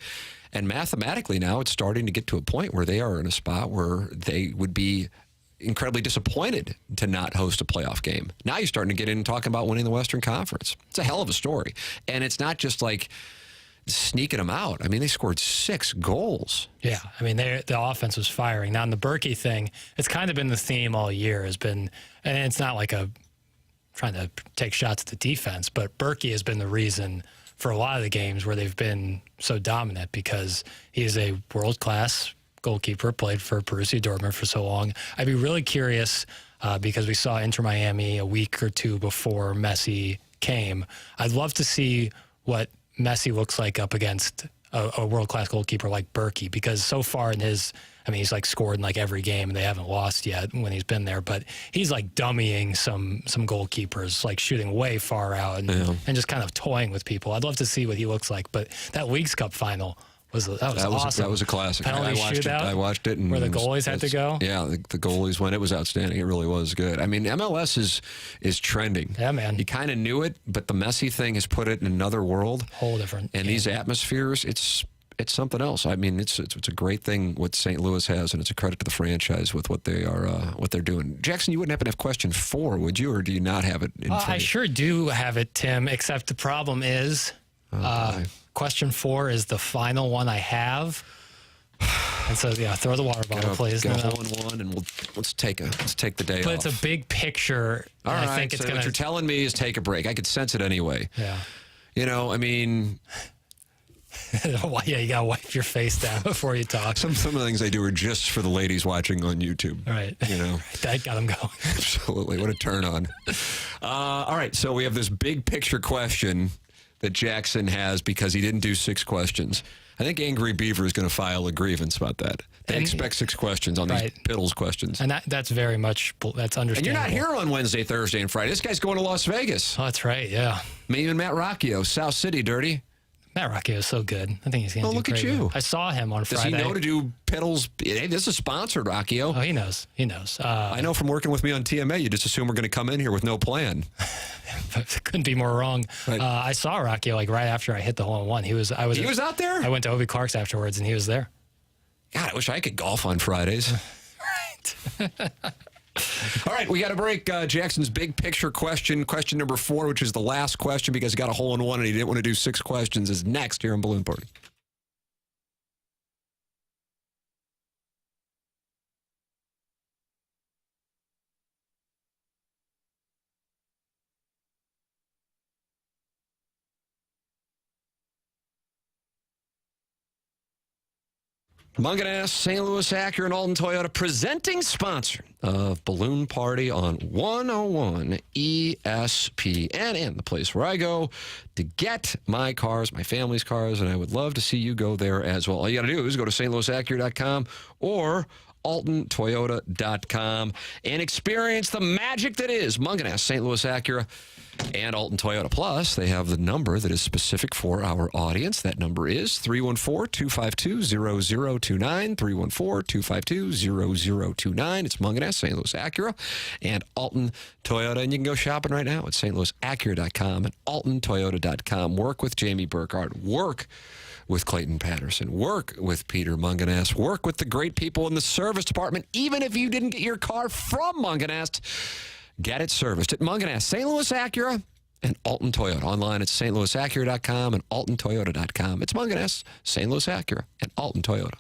And mathematically now it's starting to get to a point where they are in a spot where they would be incredibly disappointed to not host a playoff game. Now you're starting to get in and talking about winning the Western Conference. It's a hell of a story. And it's not just like sneaking them out. I mean, they scored 6 goals. Yeah, I mean, the offense was firing. Now, in the Berkey thing, it's kind of been the theme all year. And it's not like trying to take shots at the defense, but Berkey has been the reason for a lot of the games where they've been so dominant because he is a world-class goalkeeper, played for Borussia Dortmund for so long. I'd be really curious because we saw Inter Miami a week or two before Messi came. I'd love to see what Messi looks like up against a world-class goalkeeper like Berkey, because so far in he's like scored in like every game and they haven't lost yet when he's been there, but he's like dummying some goalkeepers, like shooting way far out and just kind of toying with people. I'd love to see what he looks like, but that Leagues Cup final was awesome. That was a classic. Penalty shootout. I watched it. And where the goalies had to go. Yeah, the goalies went. It was outstanding. It really was good. I mean, MLS is trending. Yeah, man. You kind of knew it, but the Messi thing has put it in another world. Whole different. And these atmospheres, it's something else. I mean, it's a great thing what St. Louis has, and it's a credit to the franchise with what they are, what they're doing. Jackson, you wouldn't happen to have question 4, would you, or do you not have it in front of you? I sure do have it, Tim. Except the problem is. Question 4 is the final one I have. And so, yeah, throw the water bottle, please. Get a hole in one, and let's take the day off. But it's a big picture. All right, I think it's what you're telling me is take a break. I could sense it anyway. Yeah. I mean... Yeah, you got to wipe your face down before you talk. Some of the things I do are just for the ladies watching on YouTube. Right. That got them going. Absolutely. What a turn on. All right, so we have this big picture question that Jackson has because he didn't do 6 questions. I think Angry Beaver is going to file a grievance about that. They expect 6 questions on these Piddles questions. And that's very much, that's understandable. And you're not here on Wednesday, Thursday, and Friday. This guy's going to Las Vegas. Oh, that's right, yeah. Me and Matt Rocchio, South City, Dirty. Matt Rocchio is so good. I think he's going to do look great. at you. I saw him on Friday. Does he know to do Piddles? Hey, this is sponsored, Rocchio. Oh, he knows. He knows. I know from working with me on TMA, you just assume we're going to come in here with no plan. Couldn't be more wrong. Right. I saw Rocchio like right after I hit the hole-in-one. He was out there? I went to Obie Clark's afterwards, and he was there. God, I wish I could golf on Fridays. Right. All right, we got to break Jackson's big picture question. Question number 4, which is the last question because he got a hole in one and he didn't want to do 6 questions, is next here on Balloon Party. Munganess, St. Louis Acura, and Alton Toyota, presenting sponsor of Balloon Party on 101 ESPN, and the place where I go to get my cars, my family's cars, and I would love to see you go there as well. All you got to do is go to stlouisacura.com or altontoyota.com and experience the magic that is Munganess, St. Louis Acura, and Alton Toyota. Plus, they have the number that is specific for our audience. That number is 314-252-0029, 314-252-0029. It's Munganess, St. Louis Acura, and Alton Toyota. And you can go shopping right now at stlouisacura.com and altontoyota.com. Work with Jamie Burkhardt. Work with Clayton Patterson. Work with Peter Munganast. Work with the great people in the service department. Even if you didn't get your car from Munganast, get it serviced at Munganast, St. Louis Acura, and Alton Toyota. Online at stlouisacura.com and altontoyota.com. It's Munganast, St. Louis Acura, and Alton Toyota.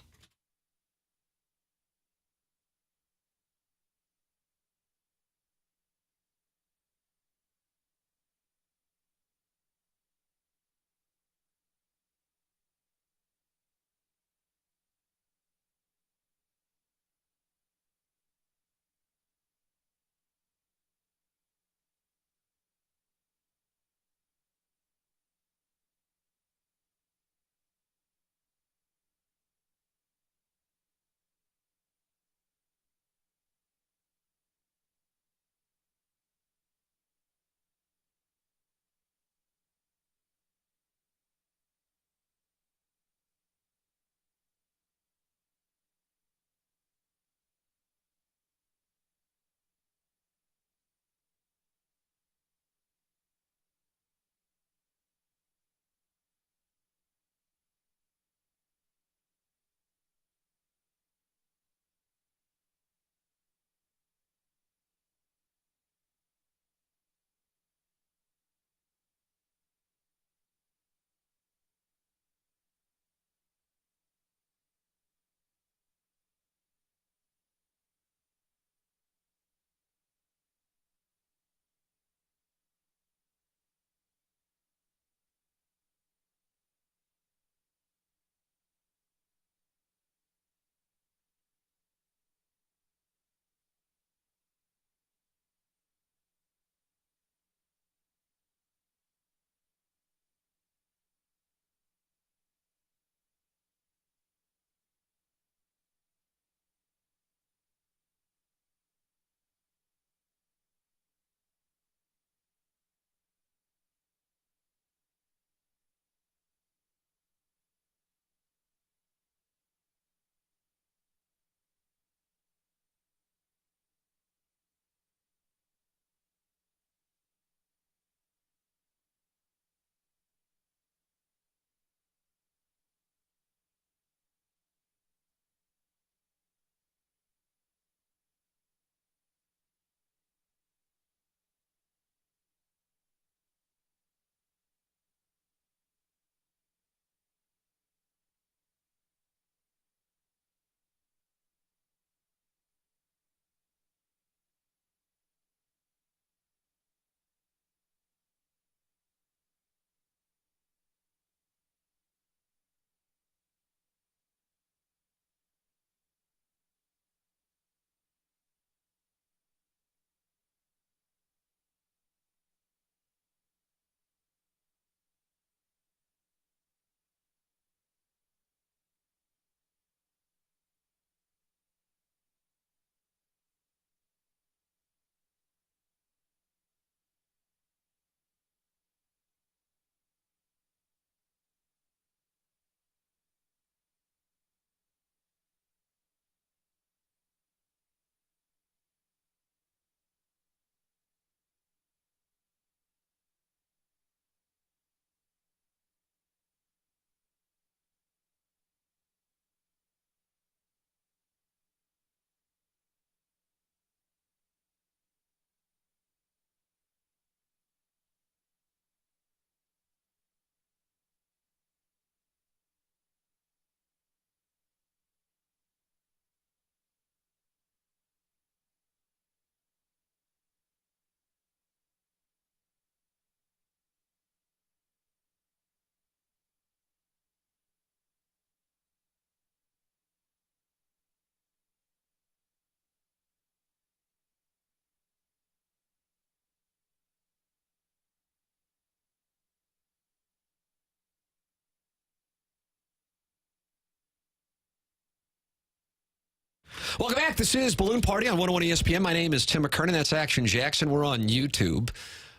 Welcome back. This is Balloon Party on 101 ESPN. My name is Tim McKernan. That's Action Jackson. We're on YouTube.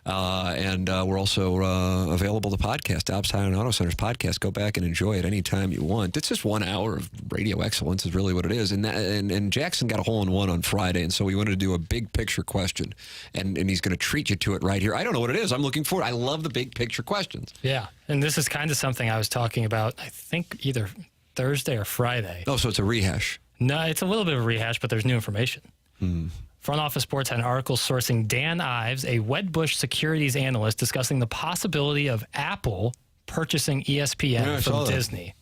And we're also available to podcast, Dobbs Tire and Auto Center's podcast. Go back and enjoy it anytime you want. It's just 1 hour of radio excellence is really what it is. And Jackson got a hole-in-one on Friday, and so we wanted to do a big picture question. And he's going to treat you to it right here. I don't know what it is. I'm looking forward. I love the big picture questions. Yeah, and this is kind of something I was talking about, I think, either Thursday or Friday. Oh, so it's a rehash. No, it's a little bit of a rehash, but there's new information. Front Office Sports had an article sourcing Dan Ives, a Wedbush securities analyst, discussing the possibility of Apple purchasing ESPN from Disney.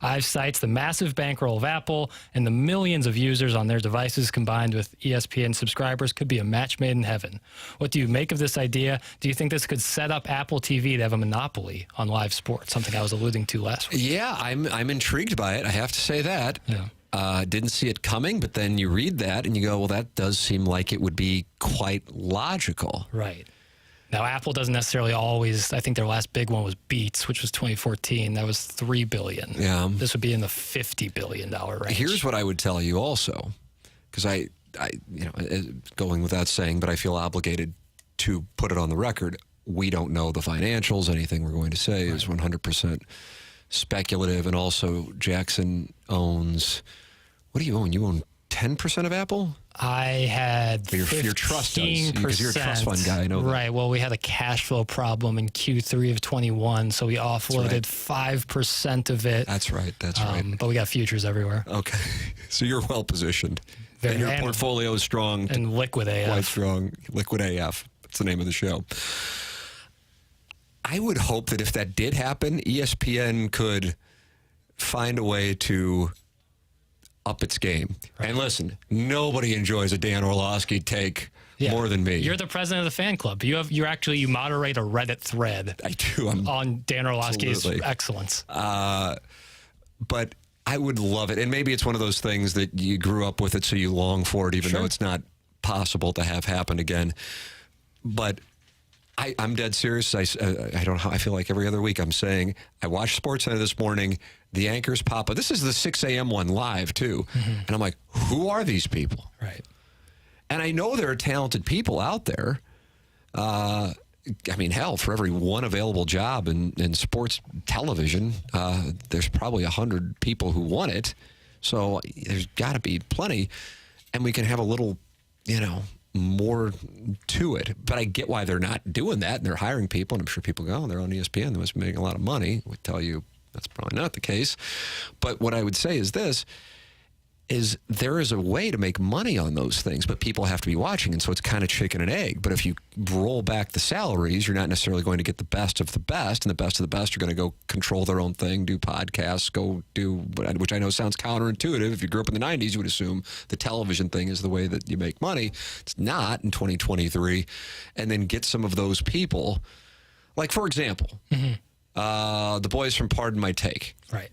Ives cites the massive bankroll of Apple and the millions of users on their devices combined with ESPN subscribers could be a match made in heaven. What do you make of this idea? Do you think this could set up Apple TV to have a monopoly on live sports, something I was alluding to last week? Yeah, I'm intrigued by it. I have to say that. Yeah. Didn't see it coming, but then you read that and you go, well, that does seem like it would be quite logical. Right. Now, Apple doesn't necessarily always, I think their last big one was Beats, which was 2014. That was $3 billion. Yeah. This would be in the $50 billion range. Here's what I would tell you also, because I, going without saying, but I feel obligated to put it on the record. We don't know the financials. Anything we're going to say is 100% speculative. And also, Jackson owns, what do you own? You own 10% of Apple? I had 15%. Your trust does, because you're a trust fund guy. I know that. Right. Well, we had a cash flow problem in Q3 of 21, so we offloaded 5% of it. That's right. That's right. But we got futures everywhere. Okay. So you're well positioned. Very, and your portfolio is strong. And liquid AF. Quite strong. Liquid AF. That's the name of the show. I would hope that if that did happen, ESPN could find a way to up its game. Right. And listen, nobody enjoys a Dan Orlovsky take more than me. You're the president of the fan club. You moderate a Reddit thread. I do. On Dan Orlovsky's excellence. But I would love it. And maybe it's one of those things that you grew up with it, so you long for it, even though it's not possible to have happen again. But I'm dead serious. I don't know. I feel like every other week I'm saying, I watched SportsCenter this morning. The anchors pop up. This is the 6 a.m. one live, too. And I'm like, who are these people? Right. And I know there are talented people out there. I mean, hell, for every one available job in sports television, there's probably 100 people who want it. So there's got to be plenty. And we can have a little, more to it. But I get why they're not doing that, and they're hiring people, and I'm sure people go, oh, they're on ESPN, they must be making a lot of money. I would tell you that's probably not the case. But what I would say is this, is there is a way to make money on those things, but people have to be watching, and so it's kind of chicken and egg. But if you roll back the salaries, you're not necessarily going to get the best of the best, and the best of the best are going to go control their own thing, do podcasts, go do, which I know sounds counterintuitive. If you grew up in the 90s, you would assume the television thing is the way that you make money. It's not in 2023. And then get some of those people, like, for example, the boys from Pardon My Take. Right.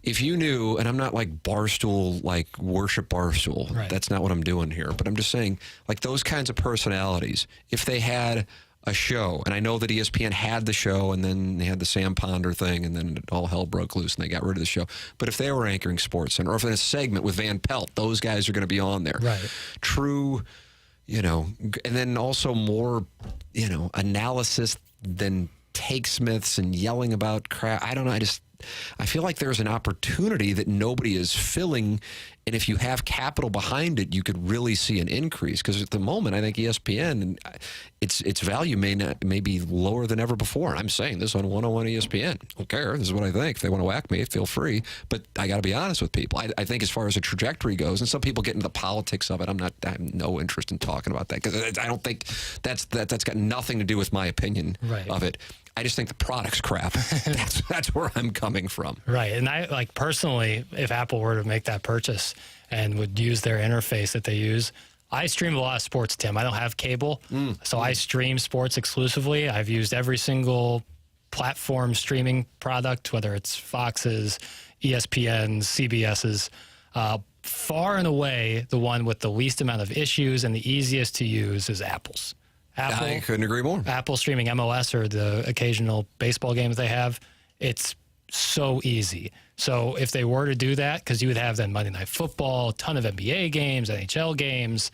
If you knew, and I'm not like Barstool, like worship Barstool. Right. That's not what I'm doing here. But I'm just saying, like those kinds of personalities, if they had a show, and I know that ESPN had the show, and then they had the Sam Ponder thing, and then all hell broke loose, and they got rid of the show. But if they were anchoring SportsCenter, or if in a segment with Van Pelt, those guys are going to be on there. Right. True, and then also more, analysis than take smiths and yelling about crap. I don't know. I feel like there's an opportunity that nobody is filling, and if you have capital behind it, you could really see an increase. Because at the moment, I think ESPN, its value may be lower than ever before. I'm saying this on 101 ESPN. Don't care. This is what I think. If they want to whack me, feel free. But I got to be honest with people. I think as far as the trajectory goes, and some people get into the politics of it, I have no interest in talking about that, because I don't think that's got nothing to do with my opinion of it. I just think the product's crap. That's where I'm coming from. Right. And I, personally, if Apple were to make that purchase and would use their interface that they use, I stream a lot of sports, Tim. I don't have cable, so I stream sports exclusively. I've used every single platform streaming product, whether it's Fox's, ESPN's, CBS's. Far and away, the one with the least amount of issues and the easiest to use is Apple's. I couldn't agree more. Apple streaming MLS or the occasional baseball games they have, it's so easy. So if they were to do that, because you would have then Monday Night Football, a ton of NBA games, NHL games,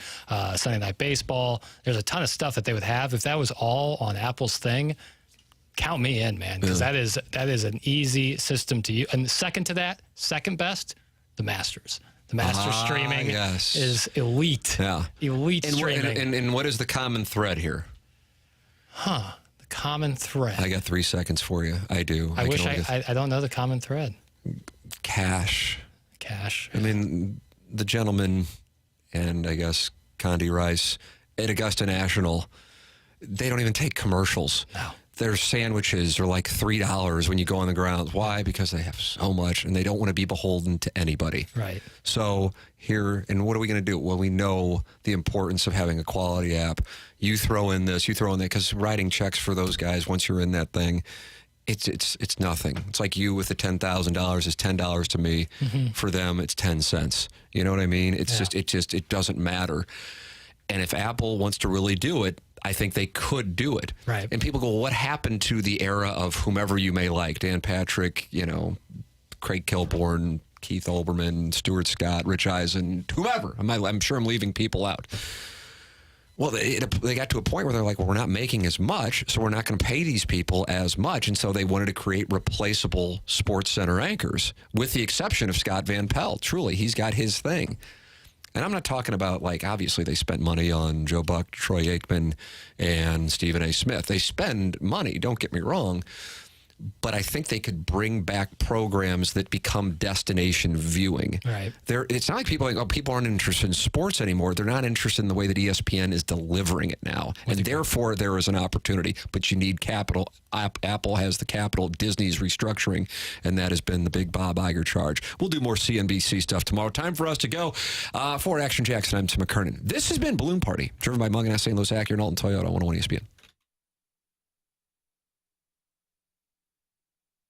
Sunday Night Baseball. There's a ton of stuff that they would have. If that was all on Apple's thing, count me in, man, because that is an easy system to use. And second to that, second best, the Masters. The Masters streaming is elite. Yeah. Elite streaming. And what is the common thread here? The common thread. I got 3 seconds for you. I do. I wish I don't know the common thread. Cash. Cash. I mean, the gentleman and I guess Condi Rice at Augusta National, they don't even take commercials. No. Their sandwiches are like $3 when you go on the grounds. Why? Because they have so much and they don't want to be beholden to anybody. Right. So here, and what are we going to do? Well, we know the importance of having a quality app. You throw in this, you throw in that, because writing checks for those guys, once you're in that thing, it's nothing. It's like you with the $10,000 is $10 to me. Mm-hmm. For them, it's 10 cents. You know what I mean? It's it doesn't matter. And if Apple wants to really do it, I think they could do it. Right. And people go, well, what happened to the era of whomever you may like? Dan Patrick, Craig Kilborn, Keith Olbermann, Stuart Scott, Rich Eisen, whomever. I'm sure I'm leaving people out. Well, they got to a point where they're like, well, we're not making as much, so we're not going to pay these people as much. And so they wanted to create replaceable Sports Center anchors, with the exception of Scott Van Pelt. Truly, he's got his thing. And I'm not talking about, obviously they spent money on Joe Buck, Troy Aikman, and Stephen A. Smith. They spend money, don't get me wrong. But I think they could bring back programs that become destination viewing. Right. It's not like people aren't interested in sports anymore. They're not interested in the way that ESPN is delivering it now. And therefore, there is an opportunity. But you need capital. Apple has the capital. Disney's restructuring. And that has been the big Bob Iger charge. We'll do more CNBC stuff tomorrow. Time for us to go. For Action Jackson, I'm Tim McKernan. This has been Balloon Party, driven by Mung and St. Louis Acura and Alton Toyota, 101 ESPN.